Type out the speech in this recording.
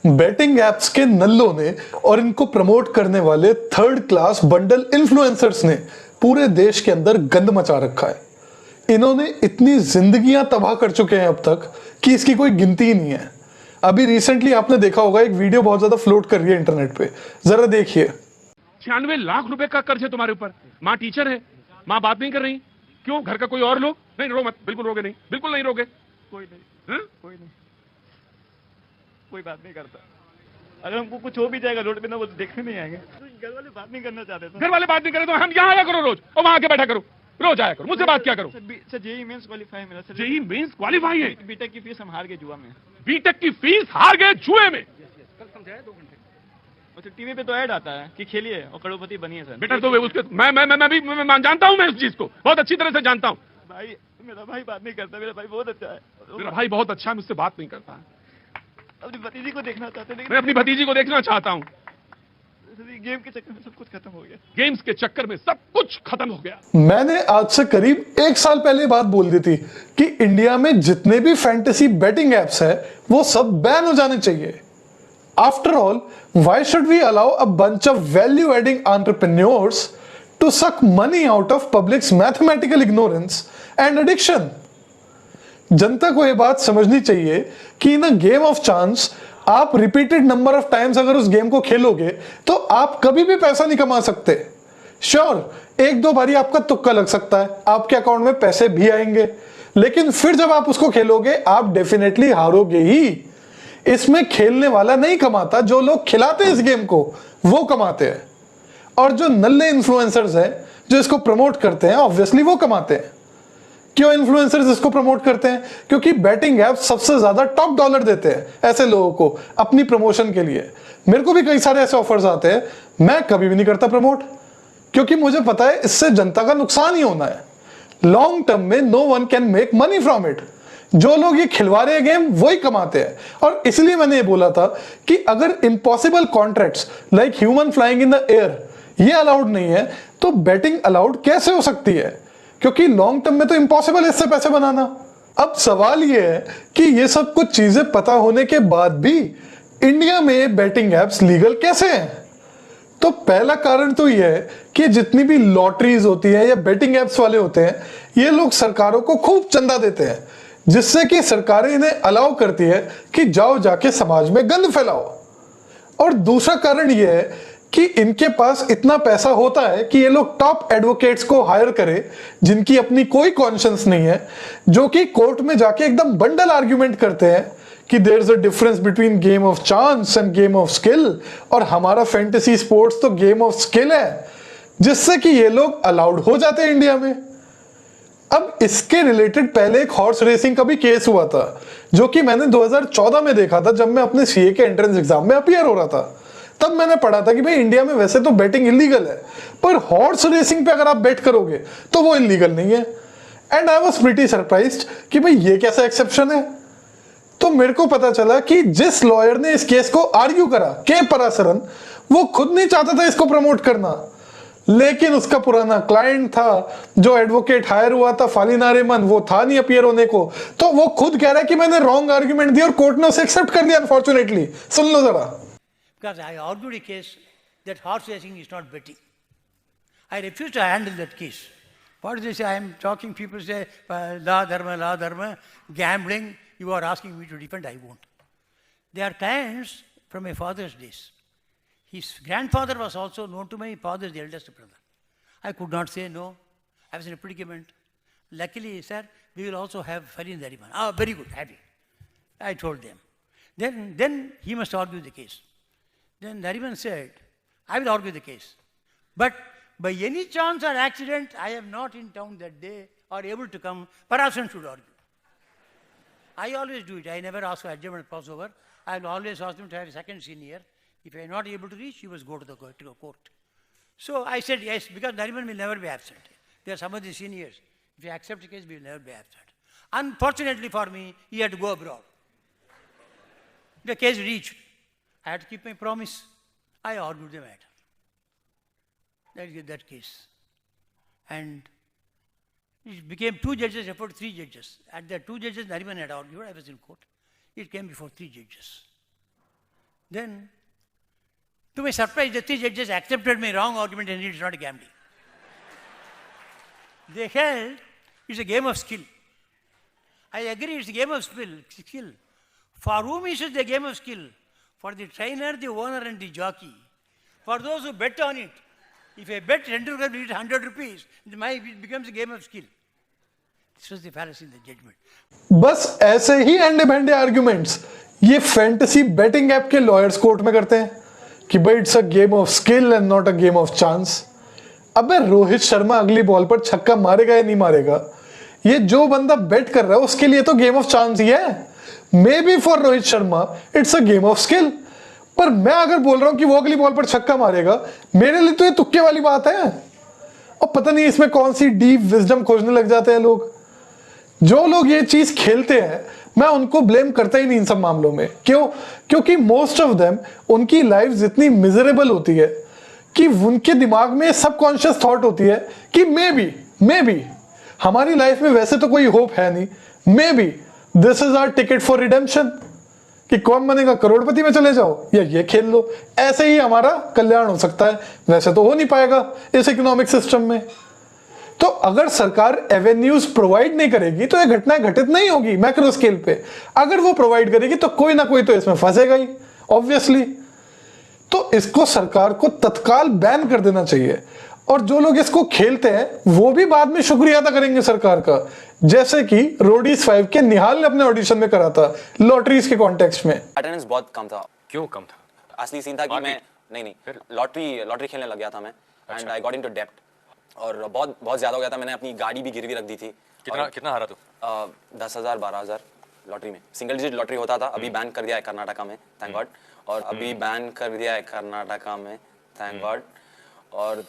Betting apps के नल्लों ने और इनको प्रमोट करने वाले थर्ड क्लास बंडल इन्फ्लुएंसर्स ने पूरे देश के अंदर गंद मचा रखा है। इन्होंने इतनी जिंदगियां तबाह कर चुके हैं अब तक कि इसकी कोई गिनती ही नहीं है। अभी रिसेंटली आपने देखा होगा, एक वीडियो बहुत ज्यादा फ्लोट कर रही है इंटरनेट पे, जरा देखिए। 96 लाख रुपए का कर्ज है तुम्हारे ऊपर। माँ टीचर है, माँ बात नहीं कर रही, क्यों? घर का कोई और लोग? नहीं, रो मत, बिल्कुल रोगे नहीं, बिल्कुल नहीं रोगे। कोई नहीं, हाँ? कोई नहीं, कोई बात नहीं करता। अगर हमको कुछ हो भी जाएगा रोड पे ना, वो देखने नहीं आएंगे। घर वाले बात नहीं करना चाहते तो घर वाले बात नहीं करे तो हम यहाँ आया करो रोज, और वहां आके बैठा करो, रोज आया करो, मुझसे बात क्या करो। सर जेई मेंस क्वालीफाई मेरा सर। जेई मेंस क्वालीफाई है। बीटेक की फीस हम हार गए जुआ में। बीटेक की फीस हार गए जुए में। कल समझाया 2 घंटे। और टीवी पे तो ऐड आता है कि खेलिए और करोड़पति बनिए सर। बेटा तो उसके मैं जानता हूँ, मैं उस चीज को बहुत अच्छी तरह से जानता हूँ। भाई मेरा भाई बात नहीं करता, मेरा भाई बहुत अच्छा है। मेरा भाई बहुत अच्छा है, मुझसे बात नहीं करता। अपनी भतीजी को देखना चाहते हैं, मैं अपनी भतीजी को देखना चाहता हूँ। गेम के चक्कर में सब कुछ खत्म हो गया। गेम्स के चक्कर में सब कुछ खत्म हो गया। मैंने आज से करीब 1 साल पहले बात बोल दी थी कि इंडिया में जितने भी फैंटेसी बेटिंग एप्स है वो सब बैन हो जाने चाहिए। After all, why should we allow a bunch of value adding entrepreneurs to suck money out of publics mathematical ignorance and addiction? जनता को यह बात समझनी चाहिए कि in a game of chance आप रिपीटेड नंबर ऑफ टाइम्स अगर उस गेम को खेलोगे तो आप कभी भी पैसा नहीं कमा सकते। श्योर, 1-2 बारी आपका तुक्का लग सकता है, आपके अकाउंट में पैसे भी आएंगे, लेकिन फिर जब आप उसको खेलोगे आप डेफिनेटली हारोगे ही। इसमें खेलने वाला नहीं कमाता, जो लोग खिलाते हैं इस गेम को वो कमाते हैं, और जो नल्ले इन्फ्लुएंसर्स हैं जो इसको प्रमोट करते हैं ऑब्वियसली वो कमाते हैं। क्यों इन्फ्लुएंसर्स इसको प्रमोट करते हैं? क्योंकि बेटिंग ऐप सबसे ज्यादा टॉप डॉलर देते हैं ऐसे लोगों को अपनी प्रमोशन के लिए। मेरे को भी कई सारे ऐसे ऑफर्स आते हैं, मैं कभी भी नहीं करता प्रमोट, क्योंकि मुझे पता है इससे जनता का नुकसान ही होना है। लॉन्ग टर्म में no one can make money from it. जो लोग ये खिलवा रहे हैं गेम वही कमाते हैं। और इसलिए मैंने ये बोला था कि अगर impossible contracts like human flying in the air ये अलाउड नहीं है तो बेटिंग अलाउड कैसे हो सकती है? क्योंकि लॉन्ग टर्म में तो इम्पॉसिबल है इससे पैसे बनाना। अब सवाल यह है कि ये सब कुछ चीजें पता होने के बाद भी इंडिया में बेटिंग एप्स लीगल कैसे हैं? तो पहला कारण तो यह है कि जितनी भी लॉटरीज होती है या बेटिंग एप्स वाले होते हैं ये लोग सरकारों को खूब चंदा देते हैं, जिससे कि सरकारें इन्हें अलाउ करती है कि जाओ जाके समाज में गंद फैलाओ। और दूसरा कारण यह है कि इनके पास इतना पैसा होता है कि ये लोग टॉप एडवोकेट्स को हायर करें जिनकी अपनी कोई कॉन्शियंस नहीं है, जो कि कोर्ट में जाके एकदम बंडल आर्ग्यूमेंट करते हैं कि there is a difference between game of chance and game of skill, और हमारा फैंटेसी स्पोर्ट्स तो गेम ऑफ स्किल है, जिससे कि ये लोग अलाउड हो जाते हैं इंडिया में। अब इसके रिलेटेड पहले एक हॉर्स रेसिंग का भी केस हुआ था, जो कि मैंने 2014 में देखा था जब मैं अपने सीए के एंट्रेंस एग्जाम में अपीयर हो रहा था। तब मैंने पढ़ा था कि भाई इंडिया में वैसे तो बेटिंग इलीगल है, पर हॉर्स रेसिंग पे अगर आप बेट करोगे तो वो इलीगल नहीं है। And I was pretty surprised कि भाई ये कैसा एक्सेप्शन है। तो मेरे को पता चला कि जिस लॉयर ने इस केस को आर्ग्यू करा, के परासरन, वो खुद नहीं चाहता था इसको प्रमोट करना, लेकिन उसका पुराना क्लाइंट था जो एडवोकेट हायर हुआ था फालिनारेमन, वो था नहीं अपीयर होने को, तो वो खुद कह रहा है कि मैंने रॉन्ग आर्ग्यूमेंट दिया और कोर्ट ने उसे एक्सेप्ट कर लिया अनफॉर्चुनेटली। सुन लो जरा। Because I argued a case that horse racing is not betting. I refuse to handle that case. What do they say? I am talking, people say, la dharma, gambling, you are asking me to defend, I won't. They are clients from my father's days. His grandfather was also known to my father's eldest brother. I could not say no. I was in a predicament. Luckily, sir, we will also have Farin Nariman. Ah, very good, happy. I told them. Then he must argue the case. Then Nariman said, I will argue the case. But by any chance or accident, I am not in town that day or able to come, Parasan should argue. I always do it. I never ask for adjournment passover. I will always ask them to have a second senior. If I am not able to reach, he must go to the court. So I said yes, because Nariman will never be absent. There are some of the seniors. If you accept the case, we will never be absent. Unfortunately for me, he had to go abroad. The case reached. I had to keep my promise. I argued the matter. That is that case. And it became 2 judges before 3 judges. At the 2 judges, Nariman had argued. I was in court. It came before 3 judges. Then, to my surprise, the three judges accepted my wrong argument and it's not gambling. They held it's a game of skill. I agree, it's a game of skill. For whom is it a game of skill? For the trainer, the owner, and the jockey. For those who bet on it. If I bet Tendulkar will hit 100 rupees, it becomes a game of skill. This was the fallacy in the judgment. बस ऐसे ही अंडे भंडे arguments ये fantasy betting app के lawyers court में करते हैं कि भाई it's a game of skill and not a game of chance. अबे रोहित शर्मा अगली बॉल पर छक्का मारेगा या नहीं मारेगा, ये जो बंदा बेट कर रहा है उसके लिए तो गेम ऑफ चांस ही है। May be for Rohit Sharma it's a game of skill, पर मैं अगर बोल रहा हूं कि वो अगली बॉल पर छक्का मारेगा, मेरे लिए तो ये तुक्के वाली बात है। और पता नहीं इसमें कौन सी डीप विजडम खोजने लग जाते हैं लोग। जो लोग ये चीज खेलते हैं मैं उनको ब्लेम करता ही नहीं इन सब मामलों में। क्यों? क्योंकि मोस्ट ऑफ देम उनकी लाइफ इतनी मिजरेबल होती है कि उनके दिमाग में सबकॉन्शियस थॉट होती है कि मे बी हमारी लाइफ में वैसे तो कोई होप है नहीं, maybe this is our ticket for redemption, कि कौन बनेगा करोड़पति में चले जाओ या ये खेल लो, ऐसे ही हमारा कल्याण हो सकता है। वैसे तो हो नहीं पाएगा इस इकोनॉमिक सिस्टम में। तो अगर सरकार एवेन्यूज प्रोवाइड नहीं करेगी तो ये घटनाएं घटित नहीं होगी मैक्रो स्केल पे। अगर वो प्रोवाइड करेगी तो कोई ना कोई तो इसमें फंसेगा ही ऑब्वियसली। तो इसको सरकार को तत्काल बैन कर देना चाहिए। और जो लोग इसको खेलते हैं वो भी बाद में शुक्रिया अदा करेंगे सरकार का, जैसे कि रोडीज 5 के निहाल ने अपने ऑडिशन में करा था लॉटरीज के कॉन्टेक्स्ट में। अटेंडेंस बहुत कम था। क्यों कम था? असली सीन था कि मैं नहीं लॉटरी खेलने लग गया था मैं, एंड आई गॉट इनटू डेब्ट, और बहुत ज्यादा हो गया था। मैंने अपनी गाड़ी भी गिरवी रख दी थी। कितना हारा तू? 10,000 12,000 लॉटरी में। सिंगल डिजिट लॉटरी होता था, अभी बैन कर दिया है कर्नाटका में, थैंक गॉड। और अभी बैन कर दिया है कर्नाटका में, थैंक गॉड। और